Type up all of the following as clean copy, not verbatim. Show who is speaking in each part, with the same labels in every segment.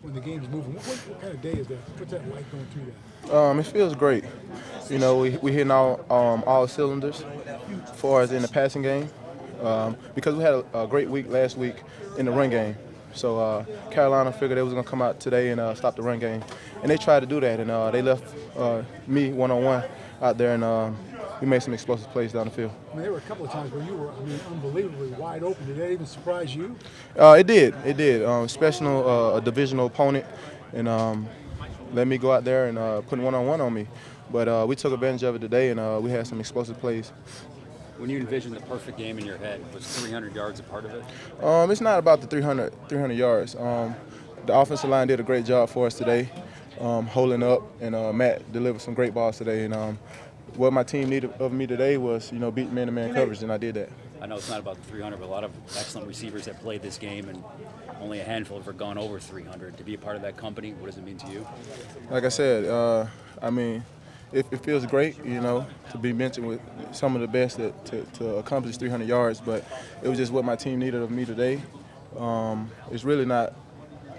Speaker 1: when the game's moving. What kind of day is that? What's that like going through that?
Speaker 2: It feels great. You know, we hitting all cylinders as far as in the passing game because we had a great week last week in the run game. So Carolina figured they was gonna come out today and stop the run game, and they tried to do that, and they left me one-on-one out there, and we made some explosive plays down the field.
Speaker 1: I mean, there were a couple of times where you were, unbelievably wide open. Did that even surprise you?
Speaker 2: It did. It did. Especially a divisional opponent, and let me go out there and put one-on-one on me. But we took advantage of it today, and we had some explosive plays.
Speaker 3: When you envisioned the perfect game in your head, was 300 yards a part of it?
Speaker 2: It's not about the 300 yards. The offensive line did a great job for us today, holding up, and Matt delivered some great balls today. And what my team needed of me today was, beat man-to-man coverage, and I did that.
Speaker 3: I know it's not about the 300, but a lot of excellent receivers have played this game, and only a handful have gone over 300. To be a part of that company, what does it mean to you?
Speaker 2: Like I said, it feels great, to be mentioned with some of the best to accomplish 300 yards, but it was just what my team needed of me today. It's really not.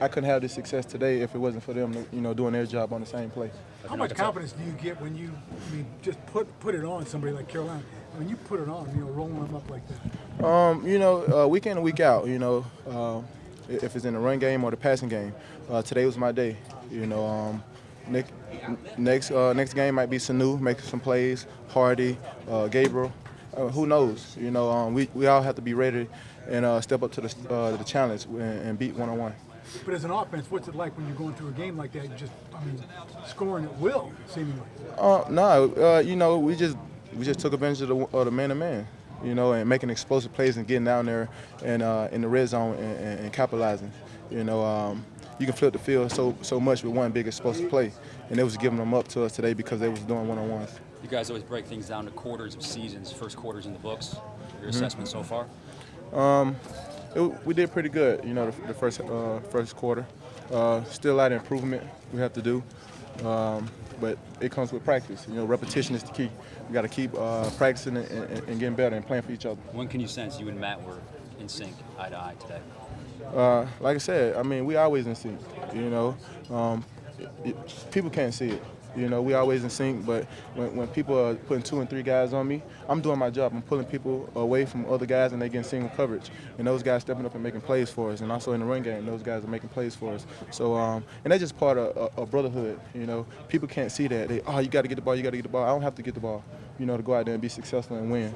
Speaker 2: I couldn't have this success today if it wasn't for them, doing their job on the same play.
Speaker 1: How much confidence do you get when you, just put it on somebody like Carolina? When you put it on, rolling them up like that.
Speaker 2: Week in and week out, if it's in the run game or the passing game. Today was my day. Next game might be Sanu making some plays, Hardy, Gabriel. Who knows? We all have to be ready and step up to the challenge and beat one-on-one.
Speaker 1: But as an offense, what's it like when you're going through a game like that? Scoring at will, seemingly.
Speaker 2: We just took advantage of the man-to-man, and making explosive plays and getting down there and in the red zone and capitalizing. You can flip the field so much with one big explosive play, and they was giving them up to us today because they was doing one-on-ones.
Speaker 3: You guys always break things down to quarters of seasons, first quarters in the books. Your assessment so far?
Speaker 2: We did pretty good, the first quarter. Still a lot of improvement we have to do, but it comes with practice. Repetition is the key. We got to keep practicing and getting better and playing for each other.
Speaker 3: When can you sense you and Matt were in sync, eye to eye today?
Speaker 2: Like I said, we always in sync. People can't see it. We always in sync, but when people are putting 2 and 3 guys on me, I'm doing my job. I'm pulling people away from other guys, and they getting single coverage. And those guys stepping up and making plays for us. And also in the run game, those guys are making plays for us. So, and that's just part of a brotherhood. People can't see that. You got to get the ball. You got to get the ball. I don't have to get the ball. To go out there and be successful and win.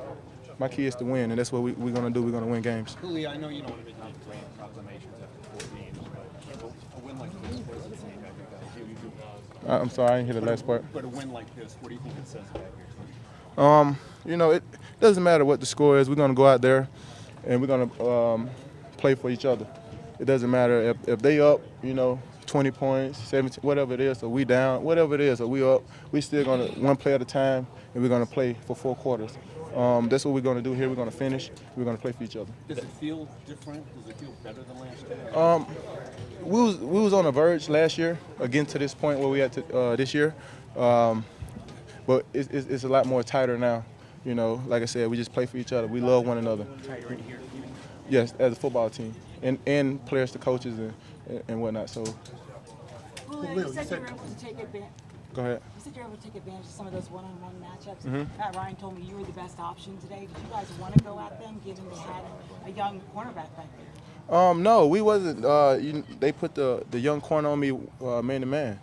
Speaker 2: My key is to win, and that's what we're going to do. We're going to win games.
Speaker 4: Julio, I know you don't want to make any grand proclamations after 4 games, but a win like this, what does it say about you guys?
Speaker 2: I'm sorry, I didn't hear the last part.
Speaker 4: But a win like this, what do you think it says about your team?
Speaker 2: It doesn't matter what the score is. We're going to go out there, and we're going to play for each other. It doesn't matter if they up, 20 points, 17, whatever it is, or we down, whatever it is, or we up. We still going to one play at a time, and we're going to play for 4 quarters. That's what we're going to do here. We're going to finish. We're going to play for each other.
Speaker 4: Does it feel different? Does it feel better than last year?
Speaker 2: We was on the verge last year, again to this point where we at this year, but it's a lot more tighter now. Like I said, we just play for each other. We love one another.
Speaker 4: Tighter in here.
Speaker 2: Yes, as a football team, and players to coaches and whatnot. So.
Speaker 5: Julio, you said you were able to take advantage.
Speaker 2: Go ahead.
Speaker 5: You said you were able to take advantage of some of those one-on-one matchups.
Speaker 2: Mm-hmm.
Speaker 5: Matt Ryan told me you were the best option today. Did you guys want to go at them, given they had a young cornerback back there?
Speaker 2: No, we wasn't. They put the young corner on me man to man.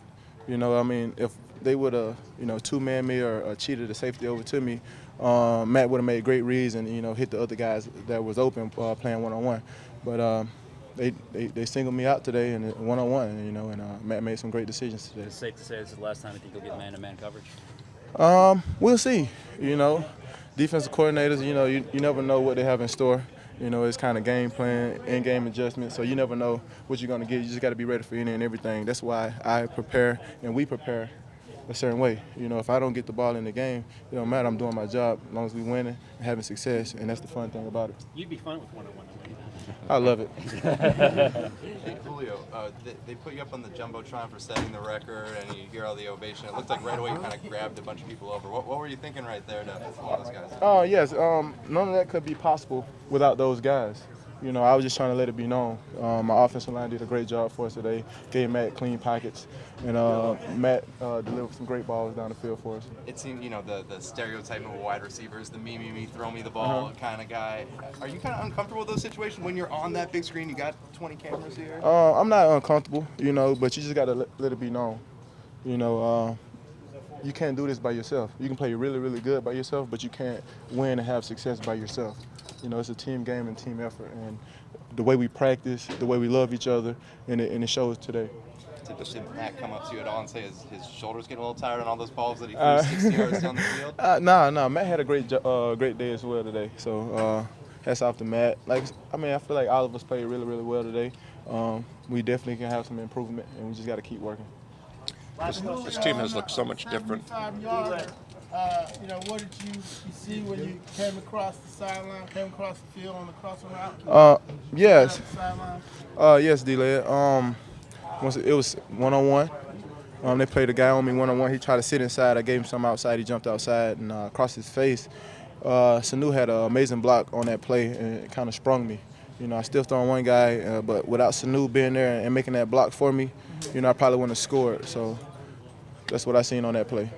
Speaker 2: If they would have, two-man me or cheated the safety over to me, Matt would have made great reads and hit the other guys that was open playing one-on-one. But they singled me out today in one-on-one, and Matt made some great decisions today.
Speaker 3: It's safe to say this is the last time I think you'll get man-to-man coverage.
Speaker 2: We'll see. Defensive coordinators, you never know what they have in store. It's kind of game plan, in-game adjustment, so you never know what you're going to get. You just got to be ready for any and everything. That's why I prepare and we prepare a certain way. If I don't get the ball in the game, it don't matter. I'm doing my job as long as we winning and having success, and that's the fun thing about it.
Speaker 4: You'd be fine with one-on-one.
Speaker 2: I love it.
Speaker 6: Hey, Julio, they put you up on the Jumbotron for setting the record, and you hear all the ovation. It looked like right away you kind of grabbed a bunch of people over. What were you thinking right there to all those guys?
Speaker 2: Oh, yes. None of that could be possible without those guys. You know, I was just trying to let it be known. My offensive line did a great job for us today. Gave Matt clean pockets, and Matt delivered some great balls down the field for us.
Speaker 6: It seems, you know, the stereotype of a wide receiver is the me, throw me the ball kind of guy. Are you kind of uncomfortable with those situations when you're on that big screen? You got 20 cameras here.
Speaker 2: I'm not uncomfortable, you know, but you just got to let it be known. You know, you can't do this by yourself. You can play really, really good by yourself, but you can't win and have success by yourself. You know, it's a team game and team effort, and the way we practice, the way we love each other, and it shows today.
Speaker 6: Did Matt come up to you at all and say his shoulders getting a little tired on all those balls that he threw 60 yards down the field?
Speaker 2: Nah. Matt had a great day as well today. So hats off to Matt. I feel like all of us played really, really well today. We definitely can have some improvement, and we just got to keep working.
Speaker 7: This team has looked so much different.
Speaker 8: You know, what did you see when you came across the sideline, came across the field on the crossing route?
Speaker 2: Yes.
Speaker 8: Sideline?
Speaker 2: Yes, D-Led. Once it was one-on-one. They played a guy on me one-on-one. He tried to sit inside. I gave him some outside. He jumped outside and across his face. Sanu had an amazing block on that play, and it kind of sprung me. You know, I stiffed on one guy, but without Sanu being there and making that block for me, you know, I probably wouldn't have scored. So that's what I seen on that play.